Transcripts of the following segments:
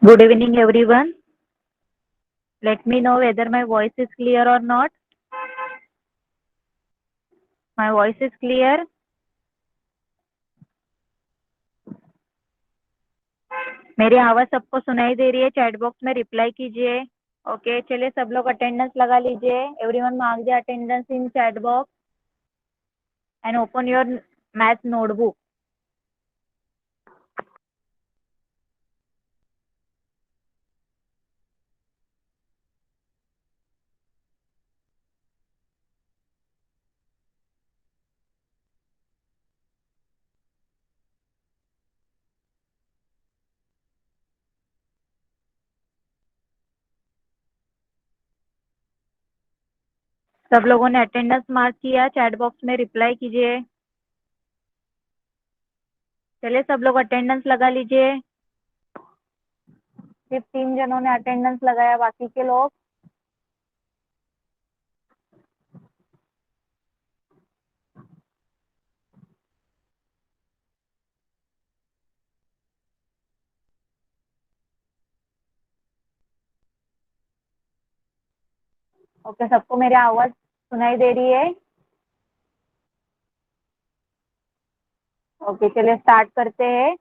Good evening, everyone. Let me know whether my voice is clear or not. My voice is clear. मेरी आवाज सबको सुनाई दे रही है? चैट बॉक्स में रिप्लाई कीजिए. ओके, चलिए सब लोग अटेंडेंस लगा लीजिए. Everyone mark the attendance in chat box and open your math notebook. सब लोगों ने अटेंडेंस मार्क किया? चैट बॉक्स में रिप्लाई कीजिए. चलिए सब लोग अटेंडेंस लगा लीजिए. सिर्फ 3 जनों ने अटेंडेंस लगाया, बाकी के लोग. ओके, सबको मेरी आवाज सुनाई दे रही है? ओके, चलिए स्टार्ट करते हैं.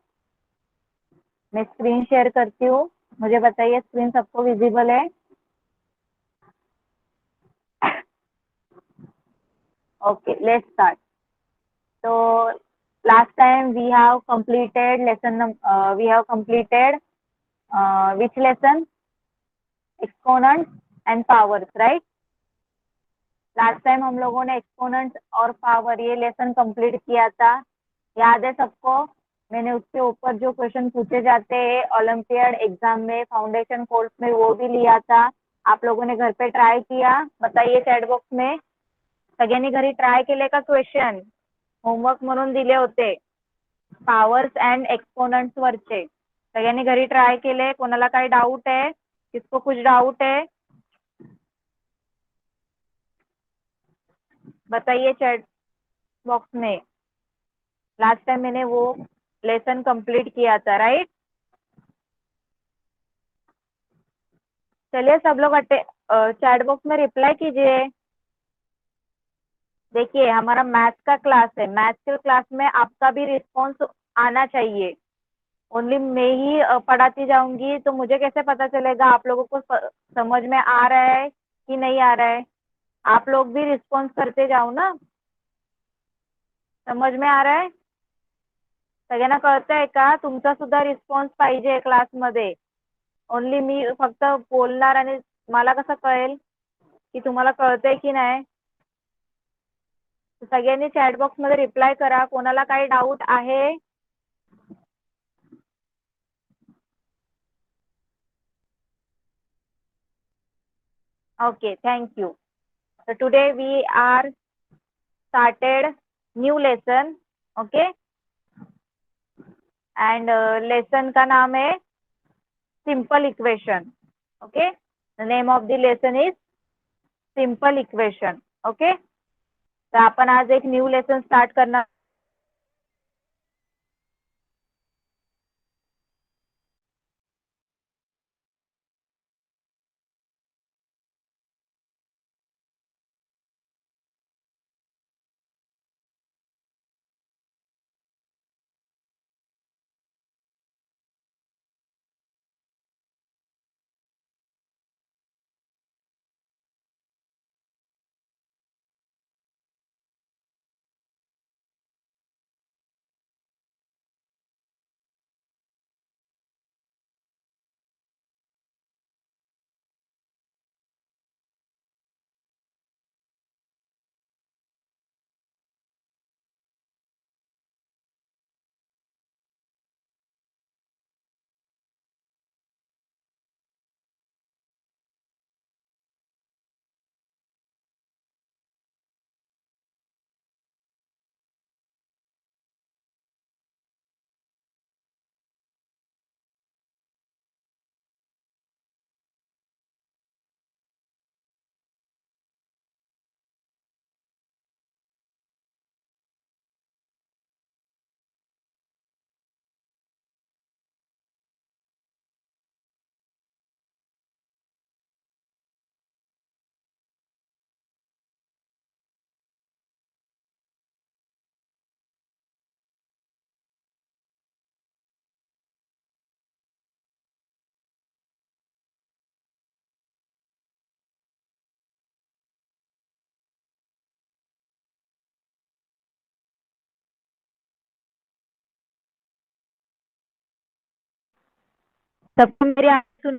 मैं स्क्रीन शेयर करती हूँ. मुझे बताइए स्क्रीन सबको विजिबल है? Okay, let's start. So last time we have completed which lesson? Exponents and powers, right? Last time हम लोगों ने एक्सपोनेंट्स और पावर ये लेसन कंप्लीट किया था. याद है सबको? मैंने उसके ऊपर जो क्वेश्चन पूछे जाते हैं ओलंपियाड एग्जाम में, फाउंडेशन कोर्स में, वो भी लिया था. आप लोगों ने घर पे ट्राई किया? बताइए चैट बॉक्स में. सगळ्यांनी घरी ट्राय केले का क्वेश्चन? होमवर्क म्हणून दिले होते पॉवर्स एंड एक्सपोनेंट्स वरचे. सगळ्यांनी घरी ट्राय केले? कोणाला काही डाउट है? किसको कुछ डाउट है? बताइए चैट बॉक्स में. लास्ट टाइम मैंने वो लेसन कंप्लीट किया था, राइट? चलिए सब लोग चैट बॉक्स में रिप्लाई कीजिए. देखिए हमारा मैथ का क्लास है. मैथ के क्लास में आपका भी रिस्पॉन्स आना चाहिए. ओनली मैं ही पढ़ाती जाऊंगी तो मुझे कैसे पता चलेगा आप लोगों को समझ में आ रहा है कि नहीं आ रहा है? आप लोग भी रिस्पॉन्स करते जाओ ना. समझ में आ रहा है? सगळ्यांना कळतंय का? तुमचा सुद्धा रिस्पॉन्स पाहिजे क्लासमध्ये. ओनली मी फक्त बोलणार आणि मला कसं कळेल की तुम्हाला कळतंय की नाही? सगळ्यांनी चॅट बॉक्स मध्ये रिप्लाय करा. कोणाला काही डाऊट आहे? Okay, thank you. So today we are started new lesson. Okay, and lesson का नाम है simple equation. Okay, the name of the lesson is simple equation. Okay, तर आपण आज एक न्यू लेसन स्टार्ट करणार सबको मेरी आवाज सुन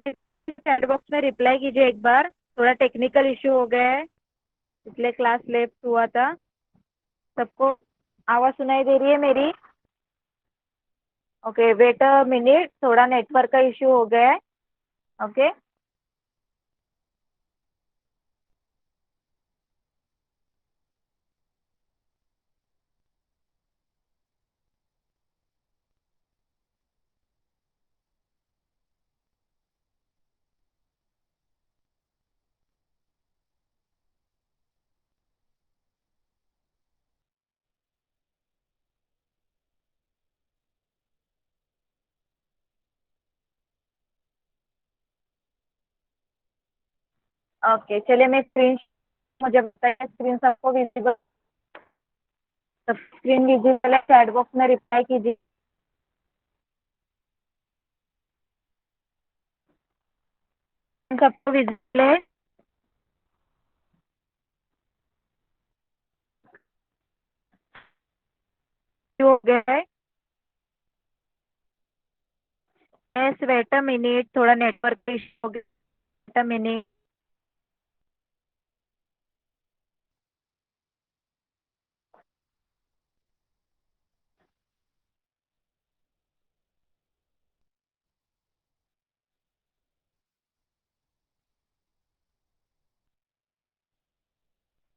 चैट बॉक्स में रिप्लाई कीजिए एक बार। थोड़ा टेक्निकल इश्यू हो गया है, इसलिए क्लास लेफ्ट हुआ था। सबको आवाज सुनाई दे रही है मेरी? ओके, वेट अ मिनट, थोड़ा नेटवर्क का इश्यू हो गया है। ओके। ओके चलिए, मैं स्क्रीन, मुझे बताइए स्क्रीन सबको विजिबल? सब स्क्रीन विजिबल है? चैट बॉक्स में रिप्लाई कीजिए। सबको विजिबल है? हो गया है? यस, वेट अ मिनट, थोड़ा नेटवर्क इश्यू हो गया। Wait a minute.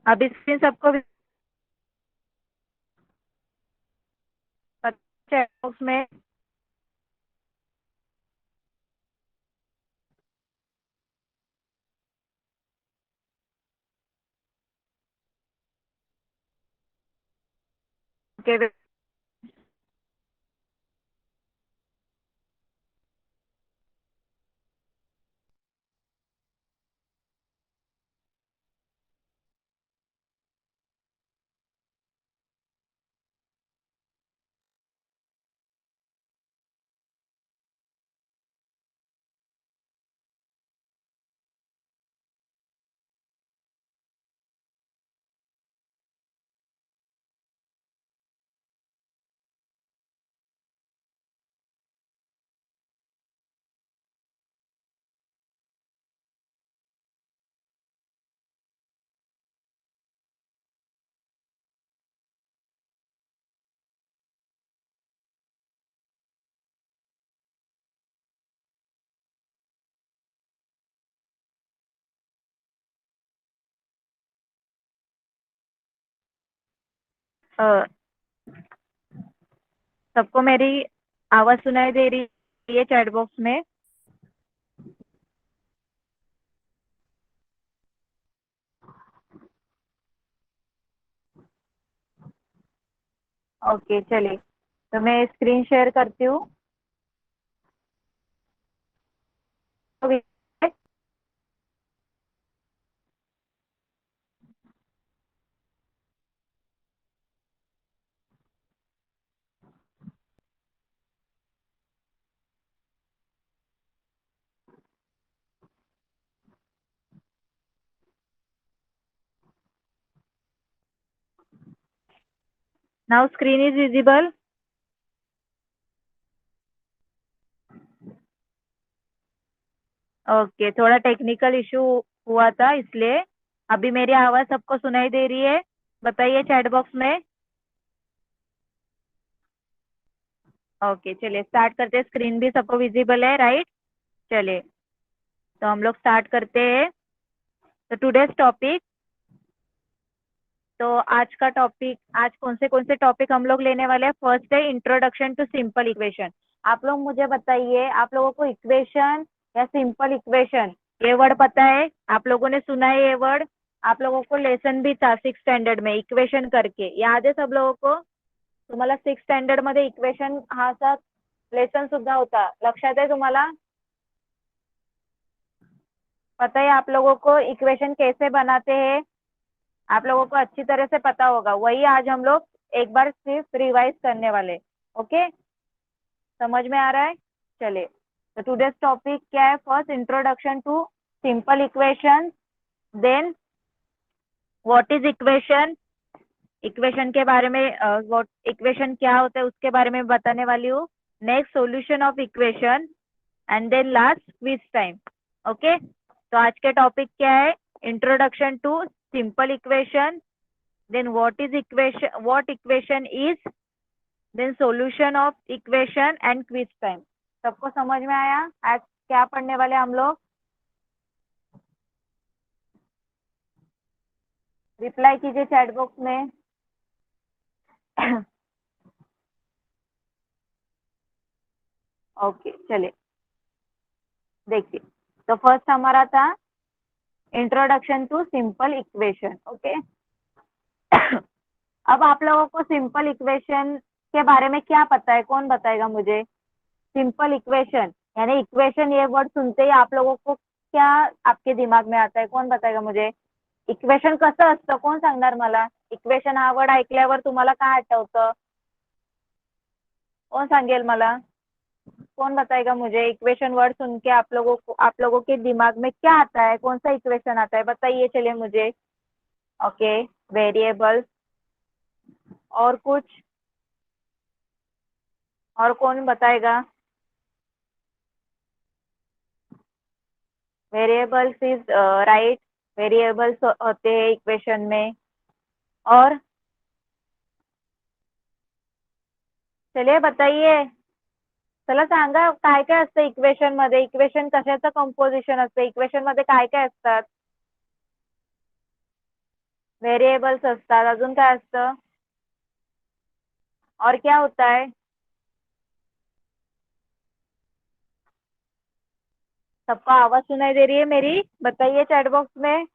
अभी स्क्रीन सबको चैट बॉक्स में? ओके। सबको मेरी आवाज सुनाई दे रही है चैट बॉक्स में? ओके चलिए, तो मैं स्क्रीन शेयर करती हूँ। Now screen is visible? Okay, थोड़ा टेक्निकल इशू हुआ था इसलिए। अभी मेरी आवाज सबको सुनाई दे रही है? बताइए चैट बॉक्स में। ओके चलिए, स्टार्ट करते हैं। स्क्रीन भी सबको विजिबल है, राइट? चलिए, तो हम लोग स्टार्ट करते हैं। तो टुडेज टॉपिक, तो आज का टॉपिक, आज कौन से टॉपिक हम लोग लेने वाले हैं? फर्स्ट है इंट्रोडक्शन टू सिंपल इक्वेशन। आप लोग मुझे बताइए, आप लोगों को इक्वेशन या सिंपल इक्वेशन, ये वर्ड पता है? आप लोगों ने सुना है ये वर्ड? आप लोगों को लेसन भी था सिक्स स्टँडर्ड में, इक्वेशन करके याद है सब लोगों को? तुम्हाला सिक्स स्टँडर्ड मध्ये इक्वेशन हा असा लेसन सुद्धा होता, लक्षात है तुम्हाला? पता है आप लोगों को इक्वेशन कैसे बनाते हैं? आप लोगों को अच्छी तरह से पता होगा, वही आज हम लोग एक बार सिर्फ रिवाइज करने वाले। ओके, समझ में आ रहा है? चलिए, तो टुडेज टॉपिक क्या है? First introduction to simple equation, then what is equation, equation के बारे में, व्हाट इक्वेशन क्या होता है उसके बारे में बताने वाली हूँ। Next, solution of equation, and then last quiz time. Okay, तो आज के टॉपिक क्या है? Introduction to simple equation, then what equation is, then solution of equation and quiz time. सबको समझ में आया? आज क्या पढ़ने वाले हम लोग? रिप्लाई कीजिए चैट बॉक्स में। ओके, चलिए देखिए। तो फर्स्ट हमारा था introduction to simple equation. Okay, अब आप लोगों को सिंपल इक्वेशन के बारे में क्या पता है? कौन बताएगा मुझे? सिंपल इक्वेशन यानी इक्वेशन, ये वर्ड सुनते ही आप लोगों को क्या आपके दिमाग में आता है? कोण बताएगा मुझे? इक्वेशन कसं असतं? कोण सांगणार मला? इक्वेशन हा वर्ड ऐकल्यावर तुम्हाला काय आठवतं? कौन सांगेल मला? कौन बताएगा मुझे? इक्वेशन वर्ड सुन के आप लोगों के दिमाग में क्या आता है? कौन सा इक्वेशन आता है? बताइए चलिए मुझे। ओके, वेरिएबल्स, और कुछ? और कौन बताएगा? वेरिएबल्स इज राइट, वेरिएबल्स होते हैं इक्वेशन में। और चलिए बताइए, चला सांगा काय काय असतं इक्वेशन मध्ये? इक्वेशन कशाचं कंपोजिशन असतं? इक्वेशन मध्ये काय काय असतात? व्हेरिएबल्स असतात, अजून काय असतं? और क्या होता है? सबको आवाज सुनाई दे रही है मेरी? बताइए चैट बॉक्स में।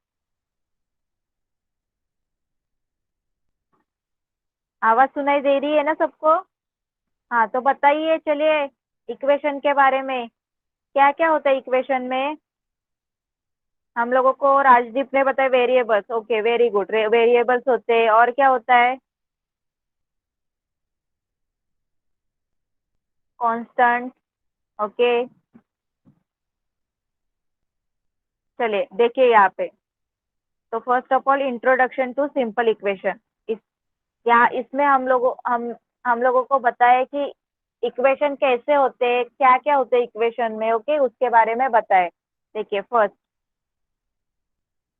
आवाज सुनाई दे रही है ना सबको? हाँ, तो बताइए चलिए इक्वेशन के बारे में। क्या क्या होता है इक्वेशन में? हम लोगों को राजदीप ने बताया variables. Okay, very good. Variables होते हैं, और क्या होता है? कांस्टेंट। ओके, चलिए देखिए यहाँ पे। तो first of all introduction to simple equation. इस यहाँ इसमें हम लोगों को बताया कि इक्वेशन कैसे होते हैं, क्या क्या होते हैं इक्वेशन में। ओके, उसके बारे में बताए। देखिए, फर्स्ट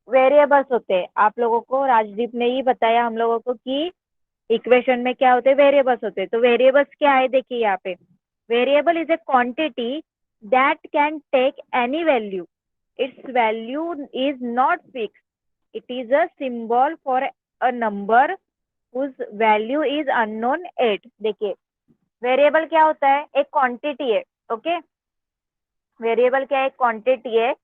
वेरिएबल्स होते हैं। आप लोगों को राजदीप ने ही बताया हम लोगों को कि इक्वेशन में क्या होते हैं? वेरिएबल्स होते हैं। तो वेरिएबल्स क्या है? देखिए यहाँ पे, variable is a quantity that can take any value, its value is not fix, it is a symbol for a number whose value is unknown at. देखिए, वेरिएबल क्या होता है? एक क्वांटिटी है। ओके, वेरिएबल क्या है? एक क्वांटिटी है।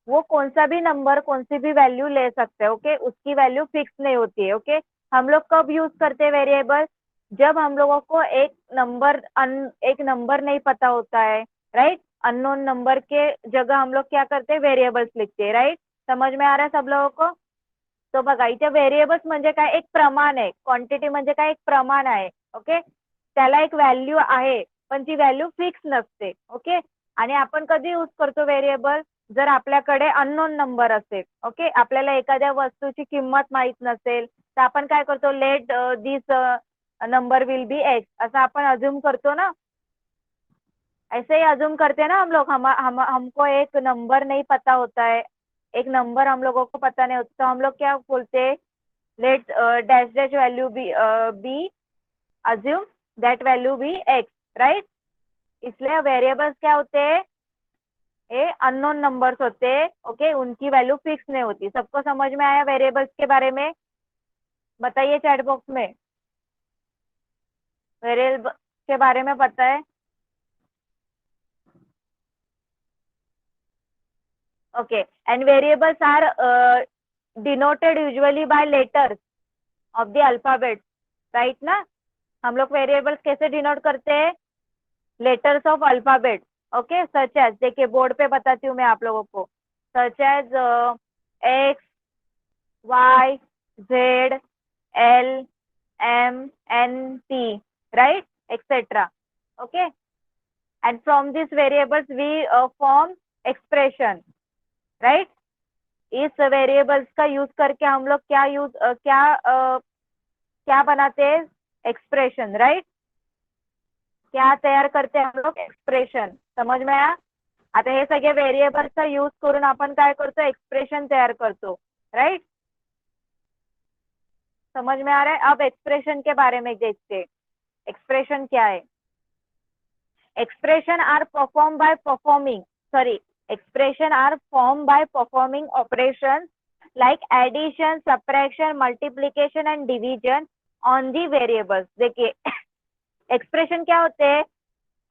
वो कौन सा भी नंबर, कौन सी भी वैल्यू ले सकते हैं। ओके, उसकी वैल्यू फिक्स नहीं होती है। ओके, हम लोग कब यूज करते हैं वेरिएबल? जब हम लोगों को एक नंबर नहीं पता होता है, राइट? अननोन नंबर के जगह हम लोग क्या करते हैं? वेरिएबल्स लिखते हैं, राइट? समझ में आ रहा है सब लोगों को? तो बघा, इथे व्हेरिएबल्स म्हणजे काय? एक प्रमाण आहे। क्वांटिटी म्हणजे काय? एक प्रमाण आहे। ओके, त्याला एक व्हॅल्यू आहे, पण ती व्हॅल्यू फिक्स नसते। ओके, आणि आपण कधी यूज करतो व्हेरिएबल? जर आपल्याकडे अननोन नंबर असेल, ओके, आपल्याला एखाद्या वस्तूची किंमत माहित नसेल, तर आपण काय करतो? Let this number will be x, असं आपण अज्यूम करतो ना? ऐसे ही अज्यूम करते हैं ना हम लोग। हमको एक नंबर नहीं पता होता है, एक नंबर हम लोगों को पता नहीं होता, तो हम लोग क्या बोलते हैं? Let dash dash value be assume that value be X, right? इसलिए वेरिएबल्स क्या होते हैं? ये अननोन नंबर्स होते हैं। ओके, उनकी वैल्यू फिक्स नहीं होती। सबको समझ में आया वेरिएबल्स के बारे में? बताइए चैट बॉक्स में, वेरिएबल के बारे में पता है? Okay, and variables are denoted usually by letters of the alphabet, right ना? हम लोग वेरिएबल्स कैसे डिनोट करते हैं? Letters of alphabet. Okay, such as, देखिए बोर्ड पे बताती हूँ मैं आप लोगों को। Such as X, Y, Z, L, M, N, T, right, etcetera. Okay, and from this variables we form expression, right? इस वेरिएबल्स का यूज करके हम लोग क्या बनाते हैं? Expression, right? क्या तैयार करते हैं हम लोग? एक्सप्रेशन। समझ में आया? आता हे सगळे व्हेरिएबल्सचा यूज करून आपण काय करतो, एक्सप्रेशन तयार करतो, राइट। समझ में आ रहा है। अब एक्सप्रेशन के बारे में देखते। एक्सप्रेशन क्या है? Expression are perform by performing, sorry, expression are form by performing operation like addition, subtraction, multiplication and division on the variables. देखिए एक्सप्रेशन क्या होते हैं,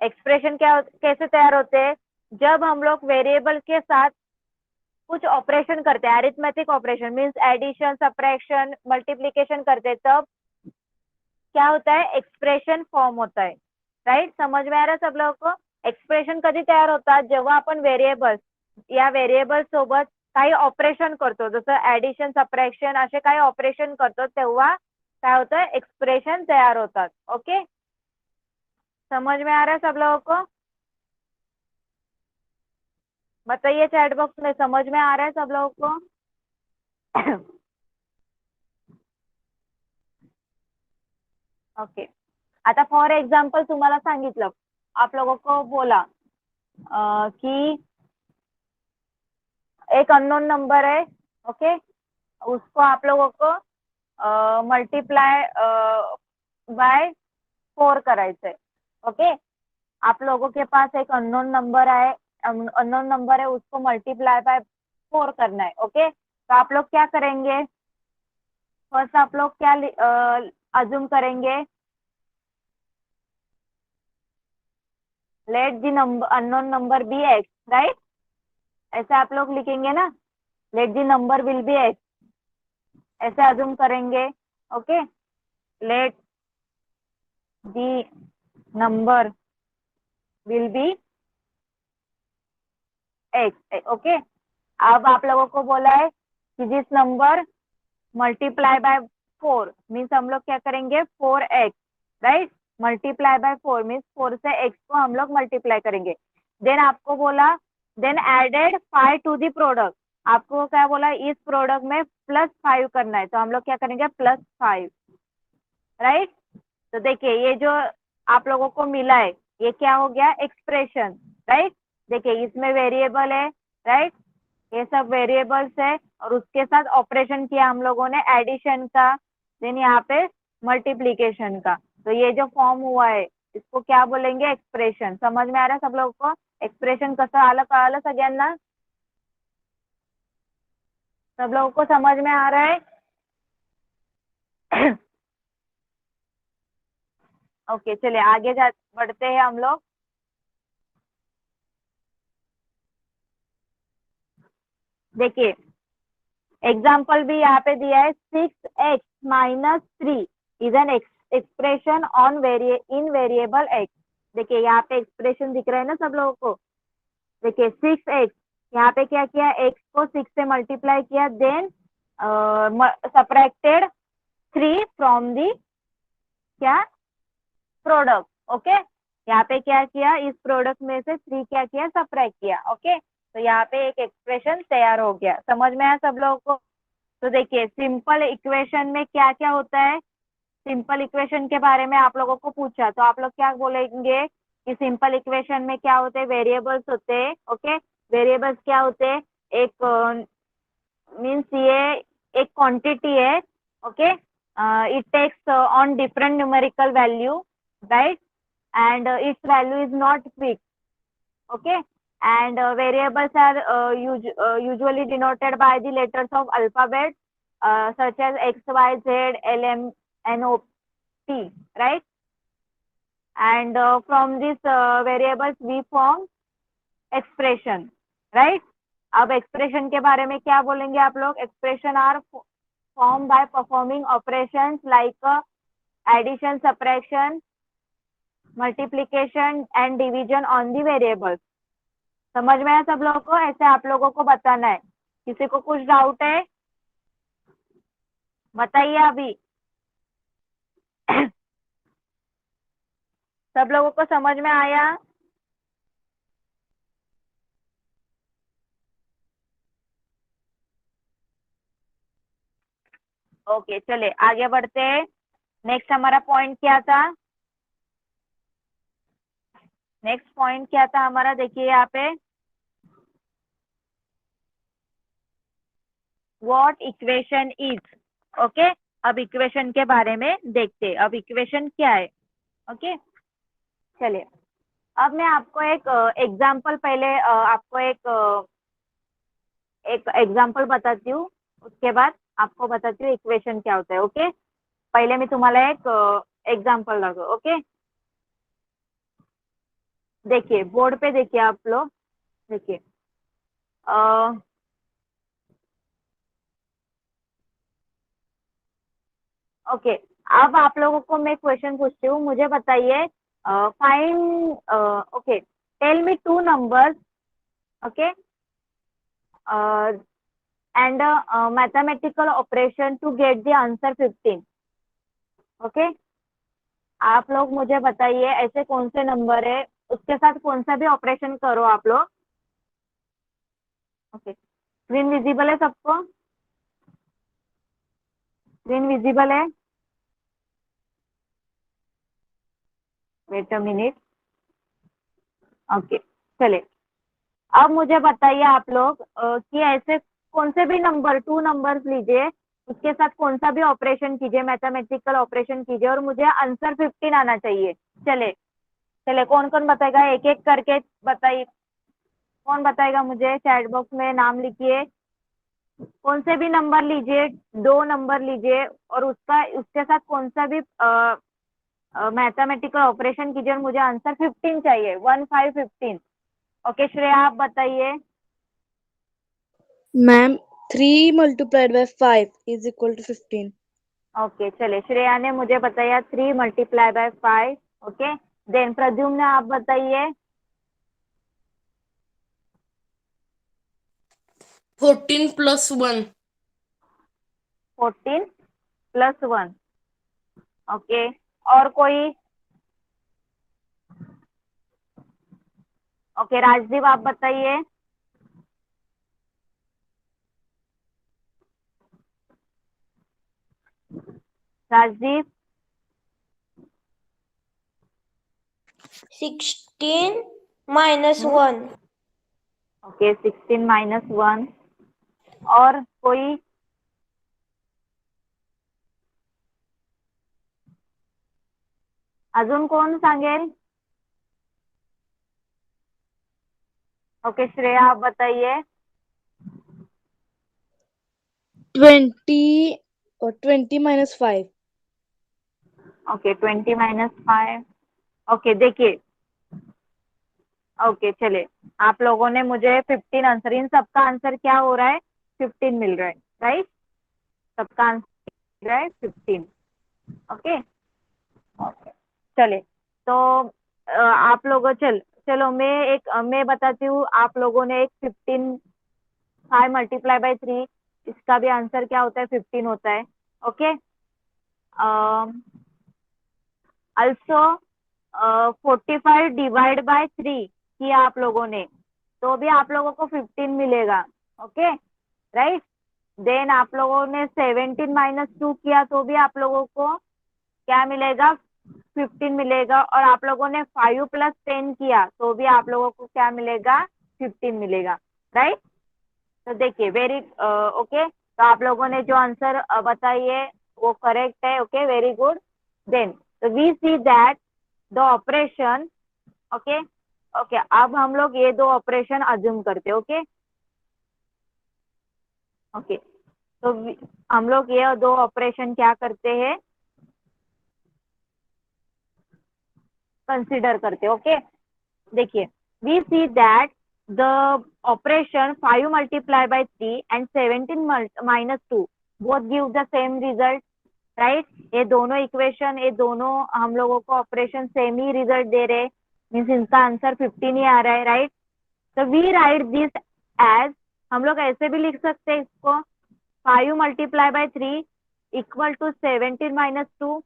एक्सप्रेशन क्या कैसे तैयार होते हैं, जब हम लोग वेरिएबल के साथ कुछ ऑपरेशन करते हैं, arithmetic operation means addition, subtraction, multiplication करते हैं, तब क्या होता है, एक्सप्रेशन फॉर्म होता है, राइट। समझ में आ रहा है सब लोगों को। एक्सप्रेशन कधी तयार होतात, जेव्हा आपण व्हेरिएबल्स या व्हेरिएबल सोबत काही ऑपरेशन करतो, जसं ऍडिशन, सबट्रॅक्शन असे काही ऑपरेशन करतो, तेव्हा काय होतं, एक्सप्रेशन तयार होतात। ओके, समझ में आ रहा है सब लोगों को? बताइए चैट बॉक्स में, समझ में आ रहा है सब लोगों को? ओके, आता फॉर एग्जाम्पल तुम्हाला सांगितलं, आप लोगों को बोला कि एक अननोन नंबर है, ओके, उसको आप लोगों को मल्टीप्लाई बाय 4 करायचंय। ओके, आप लोगों के पास एक अननोन नंबर है, अननोन नंबर है, उसको मल्टीप्लाई बाय 4 करना है। ओके, तो आप लोग क्या करेंगे, फर्स्ट आप लोग क्या अज्यूम करेंगे, let the number unknown number be X, right. ऐसे आप लोग लिखेंगे ना, let the number will be X, ऐसे अज्यूम करेंगे। Okay, let the number will be X. Okay, अब आप लोगों को बोला है कि जिस नंबर मल्टीप्लाई बाय 4 मीन्स हम लोग क्या करेंगे, 4x, right. Multiply by 4 means 4 से x को हम लोग मल्टीप्लाई करेंगे। देन आपको बोला, then added 5 to the product, आपको क्या बोला, इस प्रोडक्ट में +5 करना है, तो हम लोग क्या करेंगे, +5, राइट। तो देखिए ये जो आप लोगों को मिला है, ये क्या हो गया, एक्सप्रेशन, राइट। देखिए इसमें वेरिएबल है, राइट, ये सब वेरिएबल्स है, और उसके साथ ऑपरेशन किया हम लोगों ने एडिशन का, देन यहाँ पे मल्टीप्लीकेशन का, तो ये जो फॉर्म हुआ है इसको क्या बोलेंगे, एक्सप्रेशन। समझ में आ रहा है सब लोगों को, एक्सप्रेशन कसं आलं, कळालं सगळ्यांना? सब लोगों को समझ में आ रहा है? ओके, चलिए आगे बढ़ते हैं हम लोग। देखिए एग्जाम्पल भी यहाँ पे दिया है, 6x - 3 is an expression on in variable x। देखिए यहाँ पे एक्सप्रेशन दिख रहा है ना सब लोगों को। देखिए 6x, यहाँ पे क्या किया, x को 6 से मल्टीप्लाई किया, देन सब्ट्रैक्टेड 3 फ्रॉम दी क्या, प्रोडक्ट। ओके, यहाँ पे क्या किया, इस प्रोडक्ट में से 3 क्या किया, सब्ट्रैक्ट किया। ओके, तो यहाँ पे एक एक्सप्रेशन तैयार हो गया। समझ में आया सब लोगों को? तो देखिए सिंपल इक्वेशन में क्या क्या होता है, सिंपल इक्वेशन के बारे में आप लोगों को पूछा, तो आप लोग क्या बोलेंगे कि सिंपल इक्वेशन में क्या होते हैं, वेरिएबल्स होते हैं। ओके, वेरिएबल्स क्या होते हैं, एक मीन्स ये एक क्वांटिटी है। Okay, it takes on different numerical value, right, and its value is not fixed. Okay, and variables are usually denoted by the letters of alphabet such as x, y, z, l, m, n, o, p, right, and from these variables we form expression, right। अब expression के बारे में क्या बोलेंगे आप लोग, expression are form by performing operations like addition, subtraction, multiplication and division on the variables. समझ में आया सब लोगों को? ऐसे आप लोगों को बताना है। किसी को कुछ डाउट है बताइए अभी। सब लोगों को समझ में आया? ओके, चले आगे बढ़ते हैं। नेक्स्ट हमारा पॉइंट क्या था, नेक्स्ट पॉइंट क्या था हमारा, देखिए यहाँ पे व्हाट इक्वेशन इज। ओके, अब इक्वेशन के बारे में देखते हैं, अब इक्वेशन क्या है। ओके, चलिए अब मैं आपको एक एग्जाम्पल पहले आपको एक एग्जाम्पल बताती हूँ, उसके बाद आपको बताती हूँ इक्वेशन क्या होता है। ओके, पहले मैं तुम्हाला एक एग्जाम्पल लागू। ओके, देखिए बोर्ड पे देखिए आप लोग, देखिए ओके, अब आप लोगों को मैं क्वेश्चन पूछती हूँ, मुझे बताइए find okay, tell me two numbers. Okay, and mathematical operation to get the answer 15। Okay, आप लोग मुझे बताइए ऐसे कौन से नंबर है, उसके साथ कौन सा भी ऑपरेशन करो आप लोग। ओके, स्क्रीन विजिबल है सबको? स्क्रीन विजिबल है? Wait a minute. ओके, चले अब मुझे बताइए आप लोग कि ऐसे कौन से भी नंबर, टू नंबर्स लीजिए, उसके साथ कौन सा भी ऑपरेशन कीजिए, मैथमेटिकल ऑपरेशन कीजिए, और मुझे आंसर 15 आना चाहिए। चले चले, कौन कौन बताएगा, एक एक करके बताइए। कौन बताएगा मुझे, चैट बॉक्स में नाम लिखिए। कौन से भी नंबर लीजिए, दो नंबर लीजिए, और उसका उसके साथ कौन सा भी मैथमेटिकल ऑपरेशन कीजिए, और मुझे आंसर 15 चाहिए, 15 15। ओके श्रेया, आप बताइए। मैम 3 × 5 = 15। ओके, चलिए श्रेया ने मुझे बताया 3 × 5। ओके, देन प्रद्युम्न आप बताइए। 14 + 1। 14 + 1। ओके, और कोई? ओके, राजदीप आप बताइए। राजदीप। 16 - 1। ओके, 16 - 1। और कोई? अजून कोण सांगेल? ओके श्रेया आप बताइए। 20 - 5। ओके, 20 - 5। ओके, देखिए ओके, चले आप लोगों ने मुझे 15 आंसर, इन सबका आंसर क्या हो रहा है, 15 मिल रहा है, राइट? सबका आंसर मिल रहा है 15। ओके ओके, चले तो आप लोगों चलो मैं बताती हूँ, आप लोगों ने एक 15, 5 × 3, इसका भी आंसर क्या होता है, 15 होता है। ओके, अल्सो 45 ÷ 3 किया आप लोगों ने, तो भी आप लोगों को 15 मिलेगा। Okay, right? देन आप लोगों ने 17 - 2 किया, तो भी आप लोगों को क्या मिलेगा, 15 मिलेगा। और आप लोगों ने 5 + 10 किया, तो भी आप लोगों को क्या मिलेगा, 15 मिलेगा, राइट? तो देखिए वेरी ओके, तो आप लोगों ने जो आंसर बताइए वो करेक्ट है। Okay, very good. Then we see that the operation. Okay okay, अब हम लोग ये दो ऑपरेशन अज्यूम करते हैं। ओके ओके, तो हम लोग ये दो ऑपरेशन क्या करते हैं, कंसिडर करते हैं। ओके, देखिए we see that the operation 5 × 3 and 17 - 2 both give the same result, right? ये दोनों इक्वेशन, ये दोनों हम लोगों को ऑपरेशन सेम ही रिजल्ट दे रहे, मीन्स इनका आंसर 15 ही आ रहा है, राइट? तो वी राइट दिस एज, हम लोग ऐसे भी लिख सकते हैं इसको, 5 × 3 = 17 - 2।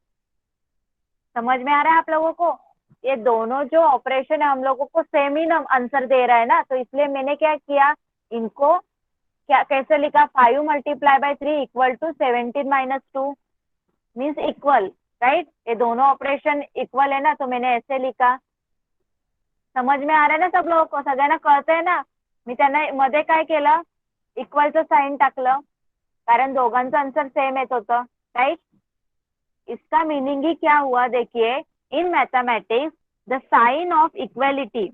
समझ में आ रहा है आप लोगों को? ये दोनों जो ऑपरेशन है हम लोगों को सेम ही आंसर दे रहा है ना, तो इसलिए मैंने क्या किया, इनको क्या कैसे लिखा, 5 × 3 = 17 - 2 मीन्स इक्वल, राइट? ये दोनों ऑपरेशन इक्वल है ना, तो मैंने ऐसे लिखा। समझ में आ रहा है ना सब लोगों को, सगळ्यांना कळतंय ना? मी त्यांना मध्ये काय केलं, इक्वलचं साइन टाकलं, कारण दोघांचं आन्सर सेम येत होतं, राइट. इसका मीनिंग ही क्या हुआ, देखिए in mathematics the sign of equality,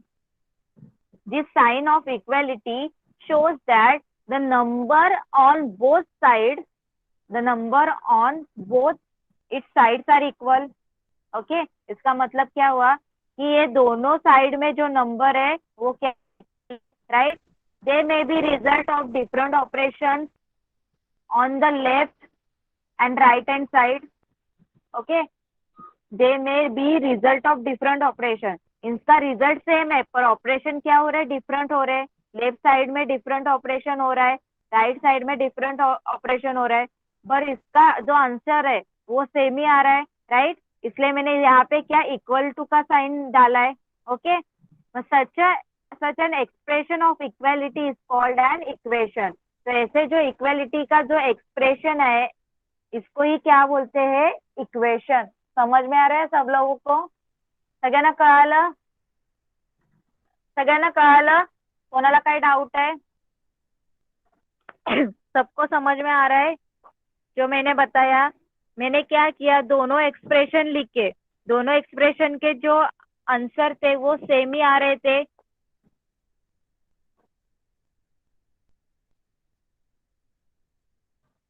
this sign of equality shows that the number on both sides, the number on both its sides are equal. Okay इसका मतलब क्या हुआ कि ये दोनों साइड में जो नंबर है वो क्या, right. They may be result of different operation on the left and right hand side. Okay they may be result of different operation. इनका रिजल्ट सेम है पर ऑपरेशन क्या हो रहा है, डिफरेंट हो रहे हैं. लेफ्ट साइड में डिफरेंट ऑपरेशन हो रहा है, राइट साइड में डिफरेंट ऑपरेशन हो रहा है, पर इसका जो आंसर है वो सेम ही आ रहा है, राइट. इसलिए मैंने यहाँ पे क्या इक्वल टू का साइन डाला है. Okay such an expression of equality is called an equation. तो ऐसे जो इक्वेलिटी का जो एक्सप्रेशन है इसको ही क्या बोलते हैं, इक्वेशन. समझ में आ रहा है सब लोगों को, सगळ्यांना कळालं, सगळ्यांना कळालं, कोणाला काही डाउट है, सबको समझ में आ रहा है जो मैंने बताया. मैंने क्या किया, दोनों एक्सप्रेशन लिखे, दोनों एक्सप्रेशन के जो आंसर थे वो सेम ही आ रहे थे.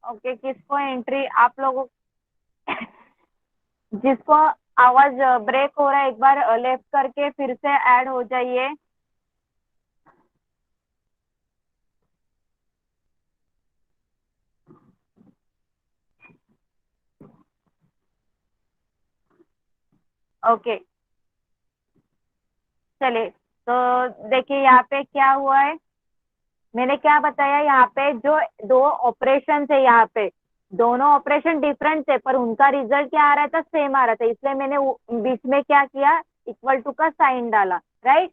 ओके किसको एंट्री, आप लोगों जिसको आवाज ब्रेक हो रहा है एक बार लेफ्ट करके फिर से ऐड हो जाइए. ओके चलिए तो देखिए यहाँ पे क्या हुआ है, मैंने क्या बताया, यहाँ पे जो दो ऑपरेशन थे, यहाँ पे दोनों ऑपरेशन डिफरेंट थे पर उनका रिजल्ट क्या आ रहा था, सेम आ रहा था. इसलिए मैंने बीच में क्या किया, इक्वल टू का साइन डाला, राइट.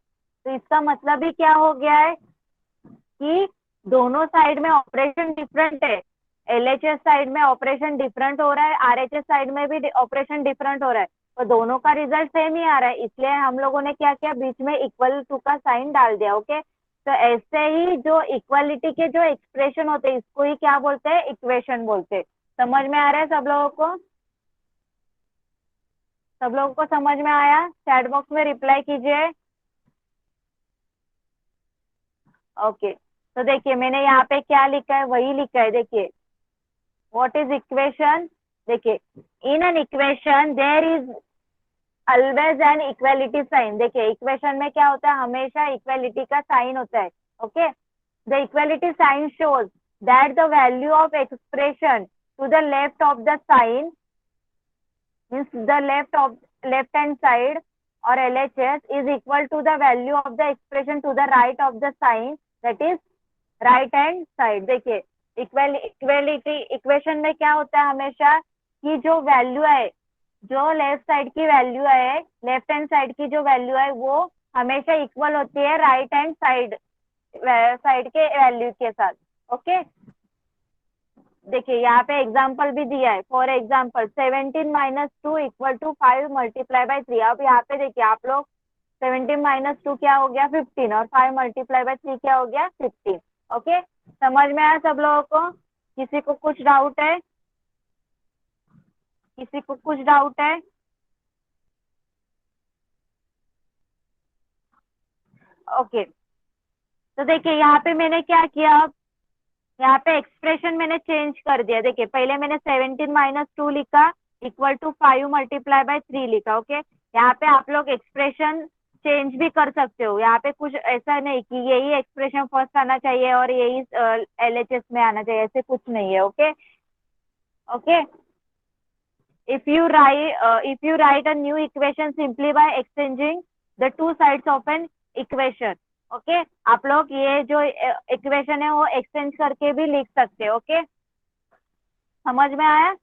तो इसका मतलब ही क्या हो गया है कि दोनों साइड में ऑपरेशन डिफरेंट है. एलएचएस साइड में ऑपरेशन डिफरेंट हो रहा है, आरएचएस साइड में भी ऑपरेशन डिफरेंट हो रहा है, तो दोनों का रिजल्ट सेम ही आ रहा है. इसलिए हम लोगों ने क्या किया, बीच में इक्वल टू का साइन डाल दिया. ओके तो ऐसे ही जो इक्वालिटी के जो एक्सप्रेशन होते हैं इसको ही क्या बोलते हैं, इक्वेशन बोलते हैं. समझ में आ रहा है सब लोगों को, सब लोगों को समझ में आया, चैट बॉक्स में रिप्लाई कीजिए. ओके तो देखिए मैंने यहाँ पे क्या लिखा है, वही लिखा है. देखिए व्हाट इज इक्वेशन, देखिए in an equation there is always an equality sign. देखिए इक्वेशन में क्या होता है, हमेशा इक्वालिटी का साइन होता है. Okay the equality sign shows that the value of expression to the left of the sign means the left hand side or LHS is equal to the value of the expression to the right of the sign, that is right hand side. देखिए equality equation में क्या होता है हमेशा कि जो value है, जो लेफ्ट साइड की वैल्यू है, लेफ्ट हैंड साइड की जो वैल्यू है वो हमेशा इक्वल होती है राइट हैंड साइड के वैल्यू के साथ. ओके देखिए यहाँ पे एग्जाम्पल भी दिया है. For example 17 minus 2 equal to 5 multiply by 3. अब यहाँ पे देखिए आप लोग 17 माइनस 2 क्या हो गया, 15 और 5 मल्टीप्लाई बाई 3 क्या हो गया, 15. ओके समझ में आया सब लोगों को, किसी को कुछ डाउट है, किसी को कुछ डाउट है. ओके तो देखिए यहाँ पे मैंने क्या किया, यहाँ पे एक्सप्रेशन मैंने चेंज कर दिया. देखिए पहले मैंने 17 माइनस 2 लिखा इक्वल टू 5 मल्टीप्लाई बाय 3 लिखा. ओके यहाँ पे आप लोग एक्सप्रेशन चेंज भी कर सकते हो. यहाँ पे कुछ ऐसा नहीं कि यही एक्सप्रेशन फर्स्ट आना चाहिए और यही एलएचएस में आना चाहिए, ऐसे कुछ नहीं है. Okay okay if you write a new equation simply by exchanging the two sides of an equation. Okay आप लोग ये जो इक्वेशन है वो एक्सचेंज करके भी लिख सकते हैं. ओके समझ में आया.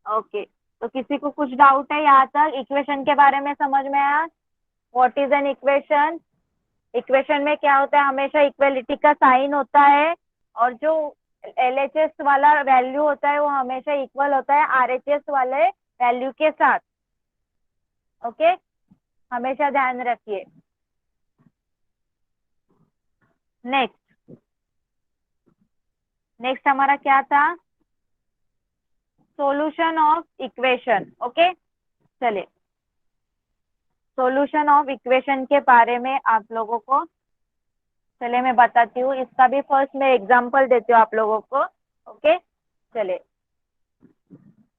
ओके तो किसी को कुछ डाउट है यहाँ तक, इक्वेशन के बारे में समझ में आया. What is an equation, equation में क्या होता है, हमेशा इक्वलिटी का साइन होता है और जो एलएचएस वाला वैल्यू होता है वो हमेशा इक्वल होता है आरएचएस वाले वैल्यू के साथ. ओके हमेशा ध्यान रखिए. नेक्स्ट नेक्स्ट हमारा क्या था, सॉल्यूशन ऑफ इक्वेशन। ओके चलिए सॉल्यूशन ऑफ इक्वेशन के बारे में आप लोगों को, चलिए मैं बताती हूँ, इसका भी फर्स्ट मैं एग्जांपल देती हूँ आप लोगों को। ओके चलिए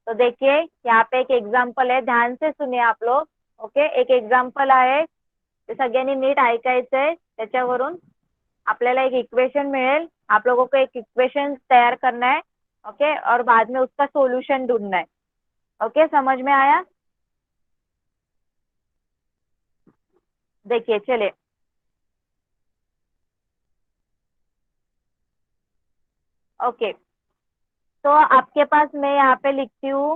तो देखिए यहाँ पे एक एग्जांपल है, ध्यान से सुनिए आप लोग। ओके एक एग्जांपल आहे ते सगळ्यांनी नीट ऐकायचंय, त्याच्यावरून आपल्याला एक इक्वेशन मिळेल, आप लोगों को एक इक्वेशन तैयार करना है। ओके और बाद में उसका सॉल्यूशन ढूंढना है। ओके समझ में आया? देखिए चलिए ओके तो आपके पास मैं यहाँ पे लिखती हूँ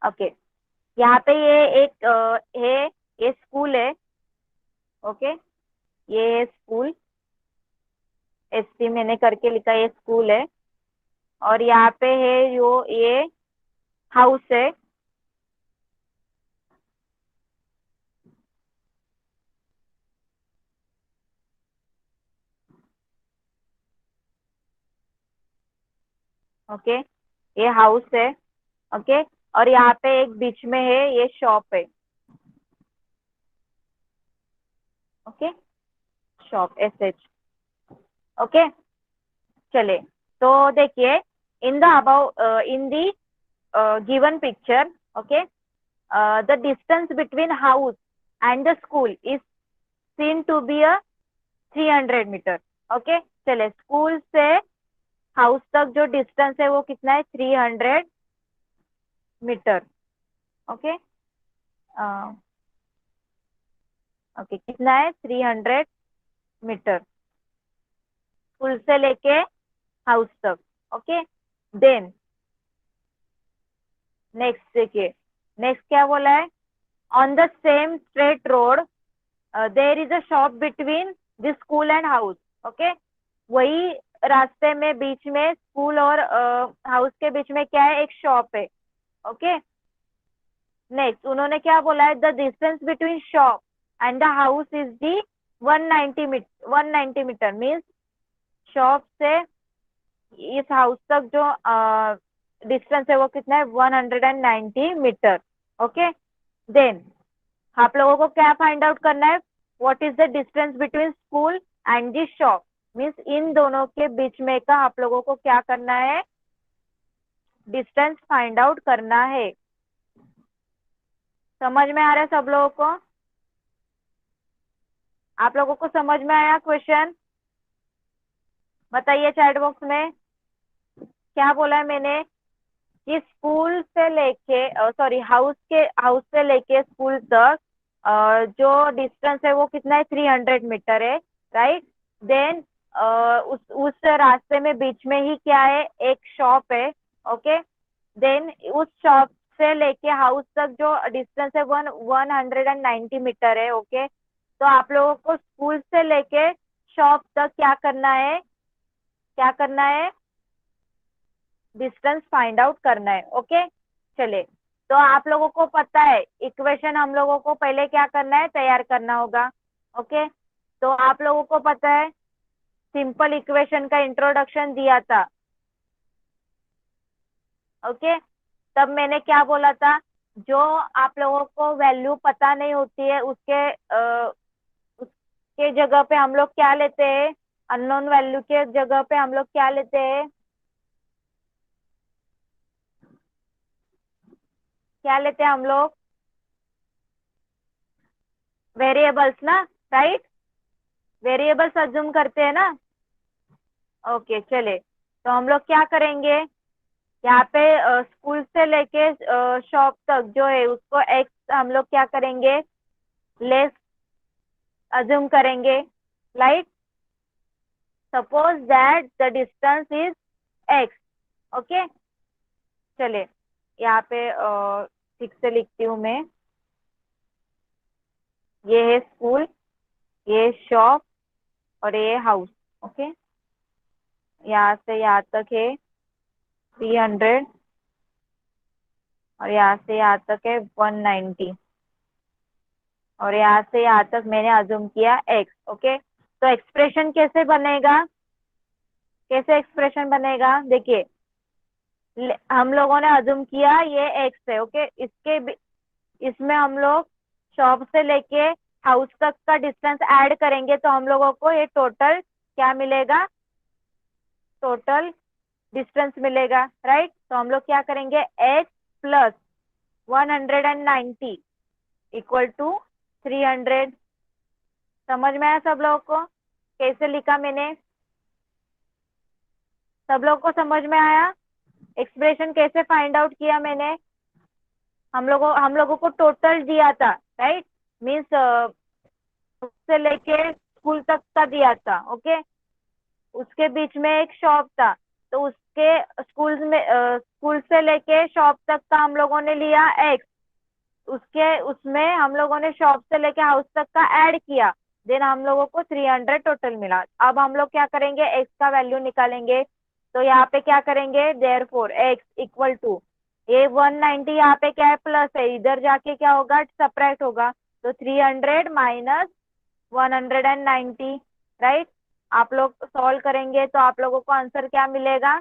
ओके यहाँ पे ये एक है, ये स्कूल है। ओके ये स्कूल एसटी मैंने करके लिखा, ये स्कूल है। और यहाँ पे है ये हाउस है। ओके ये हाउस है। ओके और यहाँ पे एक बीच में है, ये शॉप है। Okay shop SH. ओके चले तो देखिए in the about in the given picture, okay the distance between house and the school is seen to be a 300 meter. Okay चले स्कूल से हाउस तक जो डिस्टेंस है वो कितना है, 300 मीटर। ओके ओके कितना है, 300 मीटर स्कूल से लेके हाउस तक। ओके देन नेक्स्ट देखिए, नेक्स्ट क्या बोला है, on the same straight road there is a shop between the school and house. Okay वही रास्ते में बीच में स्कूल और हाउस के बीच में क्या है, एक शॉप है। ओके नेक्स्ट उन्होंने क्या बोला है, the distance between shop and the house is the 190 meter means shop से इस हाउस तक जो डिस्टेंस है वो कितना है, 190 मीटर। ओके देन आप लोगों को क्या फाइंड आउट करना है, what is the distance between school and the shop means in दोनों के बीच में का आप लोगों को क्या करना है, डिस्टेंस फाइंड आउट करना है। समझ में आ रहा है सब लोगों को? आप लोगों को समझ में आया क्वेश्चन? बताइए चैट बॉक्स में क्या बोला है मैंने, कि स्कूल से लेके सॉरी हाउस से लेके स्कूल तक जो डिस्टेंस है वो कितना है, 300 मीटर है। राइट देन उस रास्ते में बीच में ही क्या है, एक शॉप है। ओके देन उस शॉप से लेके हाउस तक जो डिस्टेंस है 190 मीटर है। ओके तो आप लोगों को स्कूल से लेके शॉप तक क्या करना है, क्या करना है, डिस्टेंस फाइंड आउट करना है। ओके चले तो आप लोगों को पता है इक्वेशन हम लोगों को पहले क्या करना है, तैयार करना होगा। ओके तो आप लोगों को पता है सिंपल इक्वेशन का इंट्रोडक्शन दिया था। ओके तब मैंने क्या बोला था, जो आप लोगों को वैल्यू पता नहीं होती है उसके जगह पे हम लोग क्या लेते हैं, अननोन वैल्यू के जगह पे हम लोग क्या लेते हैं, क्या लेते हैं हम लोग, वेरिएबल्स ना। राइट वेरिएबल्स अज्यूम करते हैं ना। ओके चले तो हम लोग क्या करेंगे, यहाँ पे स्कूल से लेके शॉप तक जो है उसको एक्स हम लोग क्या करेंगे, लेस अज्यूम करेंगे। Like suppose that the distance is x. Okay चले यहाँ पे ठीक से लिखती हूँ मैं, ये है स्कूल, ये शॉप और ये हाउस। ओके यहाँ से यहाँ तक है 300 और यहाँ से यहाँ तक है 190। और यहाँ से यहाँ तक मैंने अज्यूम किया x। ओके, तो एक्सप्रेशन कैसे बनेगा, कैसे एक्सप्रेशन बनेगा, देखिए हम लोगों ने अज्यूम किया ये x है। ओके, इसमें हम लोग शॉप से लेके हाउस तक का डिस्टेंस ऐड करेंगे तो हम लोगों को ये टोटल क्या मिलेगा, टोटल डिस्टेंस मिलेगा, राइट। तो हम लोग क्या करेंगे, x प्लस 190 इक्वल टू 300। समझ में आया सब लोगों को, कैसे लिखा मैंने, सब लोगों को समझ में आया एक्सप्रेशन कैसे फाइंड आउट किया मैंने। हम लोगों को टोटल दिया था, राइट, मीन्स से लेके स्कूल तक का दिया था। ओके, उसके बीच में एक शॉप था, तो उसके स्कूल से लेके शॉप तक का हम लोगों ने लिया x, उसमें हम लोगों ने शॉप से लेके हाउस तक का ऐड किया, देन हम लोगों को 300 टोटल मिला। अब हम लोग क्या करेंगे, x का वैल्यू निकालेंगे। तो यहाँ पे क्या करेंगे, देयरफॉर x इक्वल टू ये 190 यहाँ पे क्या है, प्लस है, इधर जाके क्या होगा, सब्ट्रैक्ट होगा। तो 300 माइनस 190, राइट। आप लोग सॉल्व करेंगे तो आप लोगों को आंसर क्या मिलेगा,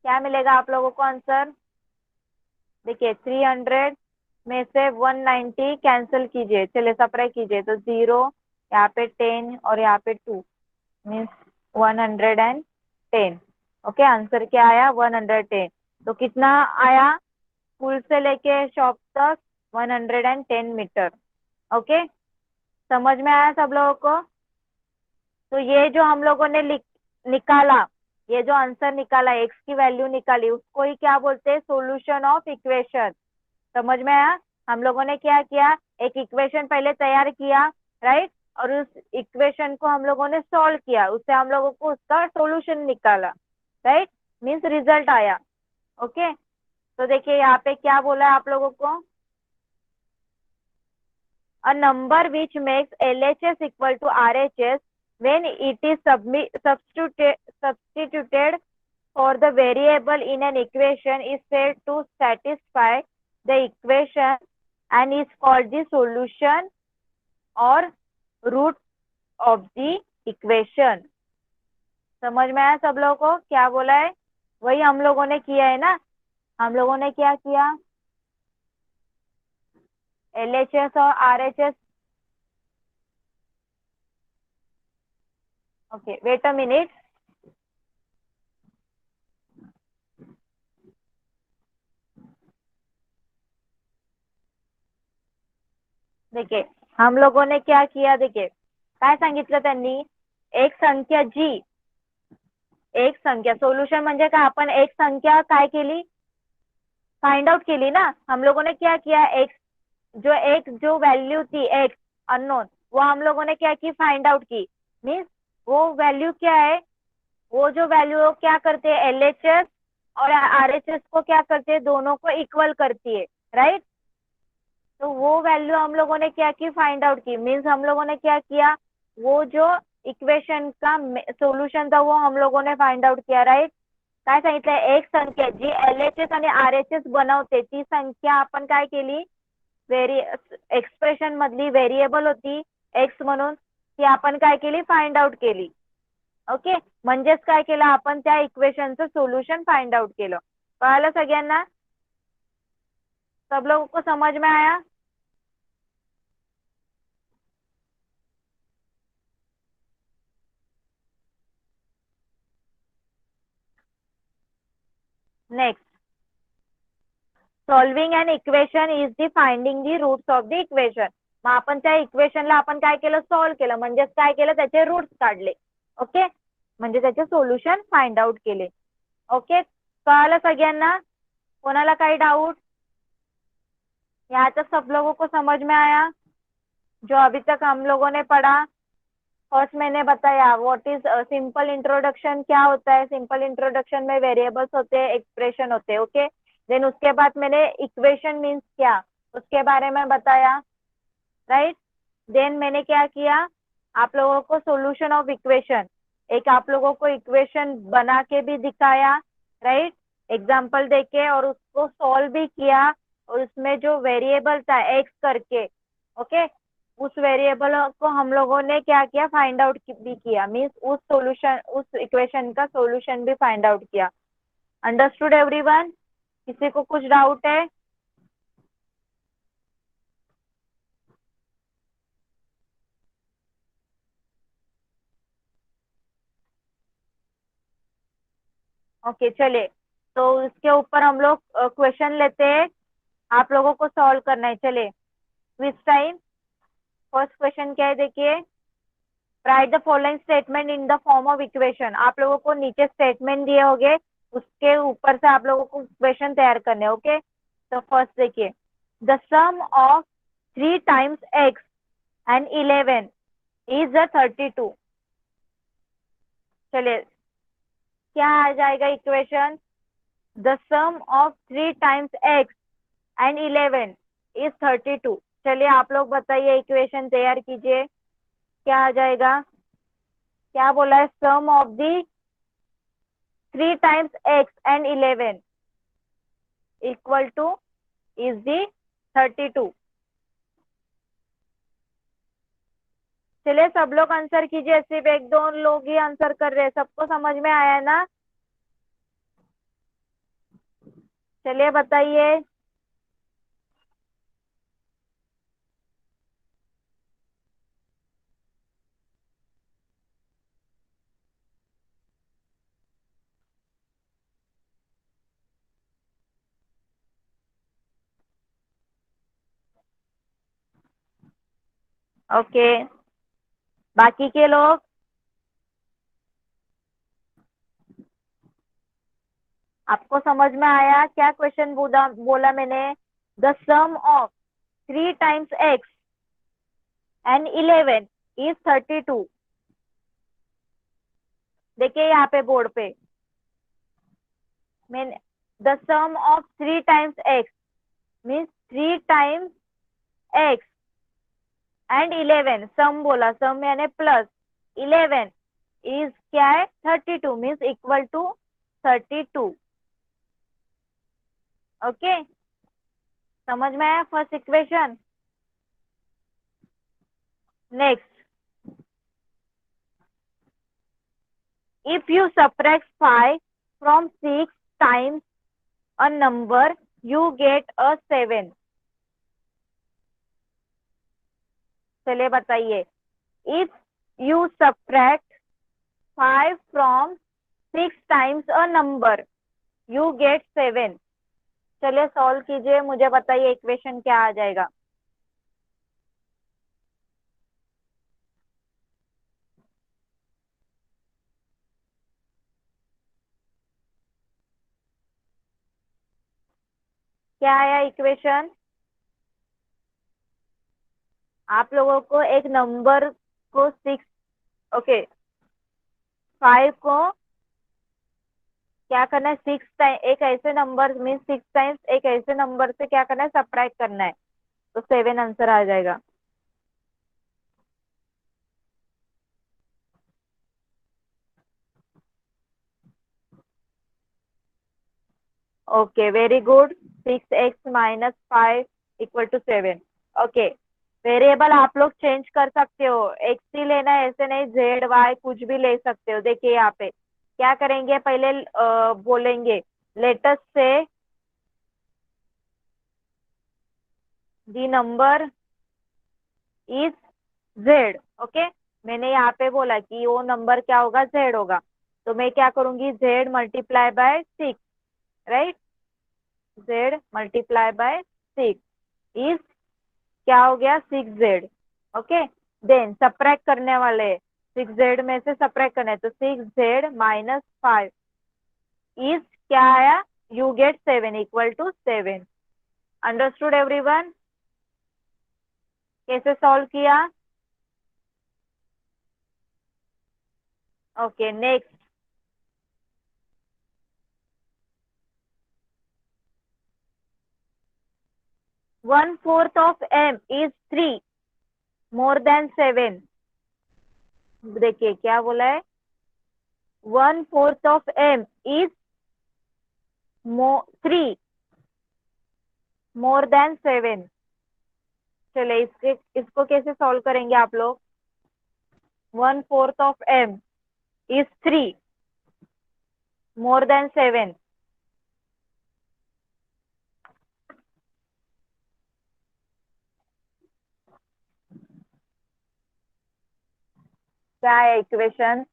क्या मिलेगा आप लोगों को आंसर, देखिए 300 में से 190 कैंसिल कीजिए, चलिए सब्ट्रैक्ट कीजिए, तो 0, यहाँ पे 10 और यहाँ पे 2 मीन्स 110। ओके, आंसर क्या आया, 110। तो कितना आया, स्कूल से लेके शॉप तक 110 मीटर। ओके, समझ में आया सब लोगों को। तो ये जो हम लोगों ने निकाला, ये जो आंसर निकाला, x की वैल्यू निकाली, उसको ही क्या बोलते हैं, सॉल्यूशन ऑफ इक्वेशन। समझ में आया, हम लोगों ने क्या किया, एक इक्वेशन पहले तैयार किया, राइट, और उस इक्वेशन को हम लोगों ने सॉल्व किया, उससे हम लोगों को उसका सॉल्यूशन निकाला, राइट, मीन्स रिजल्ट आया। ओके, तो देखिए यहाँ पे क्या बोला है आप लोगों को, a number which makes LHS equal to RHS when it is substituted for the variable in an equation is said to satisfy the equation and is called the solution or root of the equation। समझ में आया सब लोगों को, क्या बोला है, वही हम लोगों ने किया है ना। हम लोगों ने क्या किया, LHS और RHS। Okay, wait a minute, देखिए हम लोगों ने क्या किया, देखिए काय सांगितलं त्यांनी, एक संख्या जी, एक संख्या सोल्यूशन म्हणजे काय, आपण एक संख्या काय केली, फाइंड आउट केली ना। हम लोगों ने क्या किया, एक जो वैल्यू थी x अननोन, वो हम लोगों ने क्या की, फाइंड आउट की, मीन्स वो वैल्यू क्या है, वो जो वैल्यू क्या करते हैं, LHS और RHS को क्या करते हैं, दोनों को इक्वल करती है, राइट। तो वो वैल्यू हम लोगों ने क्या की, फाइंड आउट की, मीन्स हम लोगों ने क्या किया, वो जो इक्वेशन का सोल्यूशन था वो हम लोगों ने फाइंड आउट किया, राइट। काय सांगितलंय, एक संख्या जी LHS आणि RHS बनवते ती संख्या आपण काय केली, एक्सप्रेशन मधली व्हेरिएबल होती एक्स म्हणून, ती आपण काय केली, फाइंड आउट केली। ओके, म्हणजेच काय केलं, आपण त्या इक्वेशनचं सोल्यूशन फाइंड आउट केलं। कळालं सगळ्यांना, सब लोगों को समझ में आया। Next, solving an equation is the finding the roots of the equation. मग आपण त्या इक्वेशनला आपण काय केलं, सॉल्व केलं, म्हणजेच काय केलं, त्याचे रूट्स काढले। ओके, म्हणजे त्याचे सोल्यूशन फाइंड आउट केले। ओके, कळालं सगळ्यांना, कोणाला काही डाउट, यहाँ तक सब लोगों को समझ में आया जो अभी तक हम लोगों ने पढ़ा। फर्स्ट मैंने बताया व्हाट इज सिंपल इंट्रोडक्शन, क्या होता है, सिंपल इंट्रोडक्शन में वेरिएबल्स होते हैं, एक्सप्रेशन होते हैं। ओके, देन उसके बाद मैंने इक्वेशन मीन्स क्या, उसके बारे में बताया, राइट। देन मैंने क्या किया, आप लोगों को सॉल्यूशन ऑफ इक्वेशन, एक आप लोगों को इक्वेशन बना के भी दिखाया, राइट, एग्जाम्पल देके, और उसको सॉल्व भी किया, और उसमें जो वेरिएबल था एक्स करके, ओके, उस वेरिएबल को हम लोगों ने क्या किया, फाइंड आउट भी किया, मीन्स उस सॉल्यूशन, उस इक्वेशन का सॉल्यूशन भी फाइंड आउट किया। Understood everyone? किसी को कुछ डाउट है? ओके चलिए, तो इसके ऊपर हम लोग क्वेश्चन लेते हैं, आप लोगों को सॉल्व करना है। चलिए क्विज टाइम। फर्स्ट क्वेश्चन क्या है, देखिए, right the following statement in the form of equation. आप लोगों को नीचे स्टेटमेंट दिए होंगे, उसके ऊपर से आप लोगों को क्वेश्चन तैयार करने, ओके। तो फर्स्ट देखिए, the sum of 3 times x and 11 is 32। चलिए, क्या आ जाएगा equation? The sum of 3 times x and 11 is 32। चलिए आप लोग बताइए, इक्वेशन तैयार कीजिए, क्या आ जाएगा? क्या बोला है? Sum of the 3 times x and 11 equal to is the 32। चलिए सब लोग आंसर कीजिए, सिर्फ एक दो लोग ही आंसर कर रहे हैं, सबको समझ में आया ना? चलिए बताइए। ओके, बाकी के लोग? आपको समझ में आया क्या क्वेश्चन बोला मैंने? The sum of 3 times x and 11 is 32। देखिए यहाँ पे बोर्ड पे मैंने the sum of 3 times X means 3 times x and 11, sum बोला, सम यानी प्लस 11 इज क्या है? 32 मीन्स इक्वल टू 32। ओके, समझ में आया first equation? Next, if you subtract 5 from 6 times a number, you get a 7। चलिए बताइए, if you subtract 5 from 6 times a number, you get 7। चलिए सॉल्व कीजिए, मुझे बताइए इक्वेशन क्या आ जाएगा? क्या आया इक्वेशन? आप लोगों को एक नंबर को 6, ओके, 5 को क्या करना है? 6 टाइम, एक ऐसे नंबर मीन 6 टाइम्स एक ऐसे नंबर से क्या करना है? सब्ट्रैक्ट करना है, तो 7 आंसर आ जाएगा। Okay very good, 6x minus 5 equal to 7। Okay, variable आप लोग चेंज कर सकते हो, एक्स ही लेना है ऐसे नहीं, जेड वाई कुछ भी ले सकते हो। देखिए यहाँ पे क्या करेंगे, पहले बोलेंगे लेटेस्ट से the number is Z. Okay, मैंने यहाँ पे बोला कि वो नंबर क्या होगा? जेड होगा, तो मैं क्या करूंगी? Z multiply by 6, right, Z multiply by 6 is क्या हो गया? 6z। ओके, देन सब्ट्रैक्ट करने वाले, 6z में से सब्ट्रैक्ट करना है, तो 6z माइनस 5 इज क्या आया? You get 7 equal to 7। Understood everyone? कैसे सॉल्व किया? Okay next, one fourth of m is 3 more than 7। देखिए क्या बोला है, one fourth of m is 3 more than 7। चले इसको कैसे सॉल्व करेंगे आप लोग? 1/4 of m is 3 more than 7। क्या है इक्वेशन?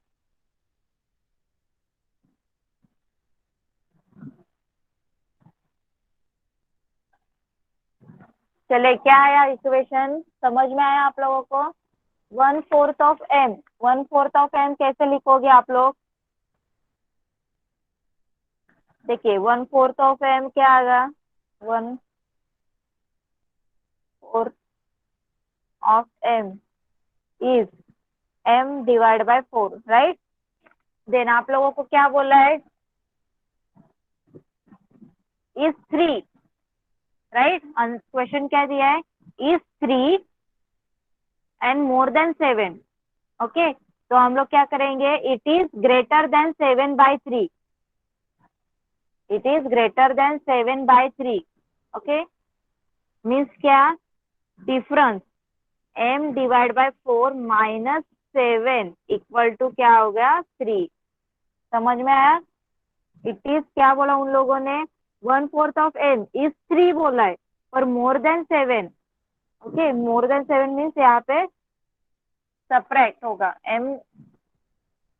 चले क्या आया इक्वेशन? समझ में आया आप लोगों को? 1/4 ऑफ m, 1/4 ऑफ m कैसे लिखोगे आप लोग? देखिए 1/4 ऑफ m क्या आएगा? 1/4 of m is m divide by 4, right? Then आप लोगों को क्या बोला है? Is 3, right? क्वेश्चन क्या दिया है? Is 3 and more than 7। Okay, तो हम लोग क्या करेंगे? It is greater than 7/3। It is greater than 7/3। Okay, means क्या? Difference m divide by 4 minus 7 equal to क्या हो गया? 3। समझ में आया? इट इज क्या बोला उन लोगों ने? 1/4 ऑफ m इज 3 बोला है, और मोर देन 7। ओके, मोर देन 7 मीन्स यहाँ पे सब्ट्रैक्ट होगा, m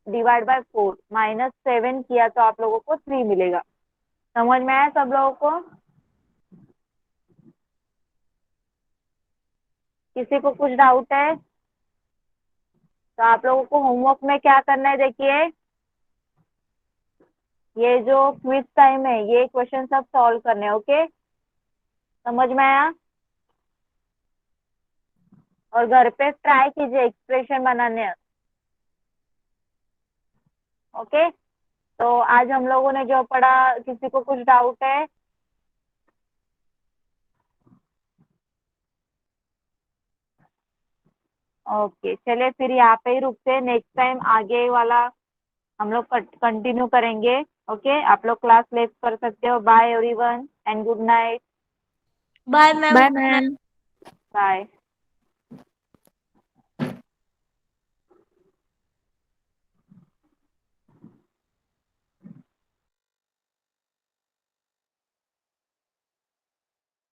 डिवाइड बाय 4 माइनस 7 किया तो आप लोगों को 3 मिलेगा। समझ में आया सब लोगों को? किसी को कुछ डाउट है? तो आप लोगों को होमवर्क में क्या करना है? देखिए ये जो क्विज टाइम है ये क्वेश्चन सब सॉल्व करने हैं। ओके, समझ में आया? और घर पे ट्राई कीजिए एक्सप्रेशन बनाने। ओके, तो आज हम लोगों ने जो पढ़ा, किसी को कुछ डाउट है? ओके, चलिए फिर यहाँ पे ही रुकते हैं। नेक्स्ट टाइम आगे वाला हम लोग कंटिन्यू करेंगे। ओके, आप लोग क्लास लेफ्ट कर सकते हो। Bye everyone and good night. Bye ma'am. Bye, ma'am. Bye.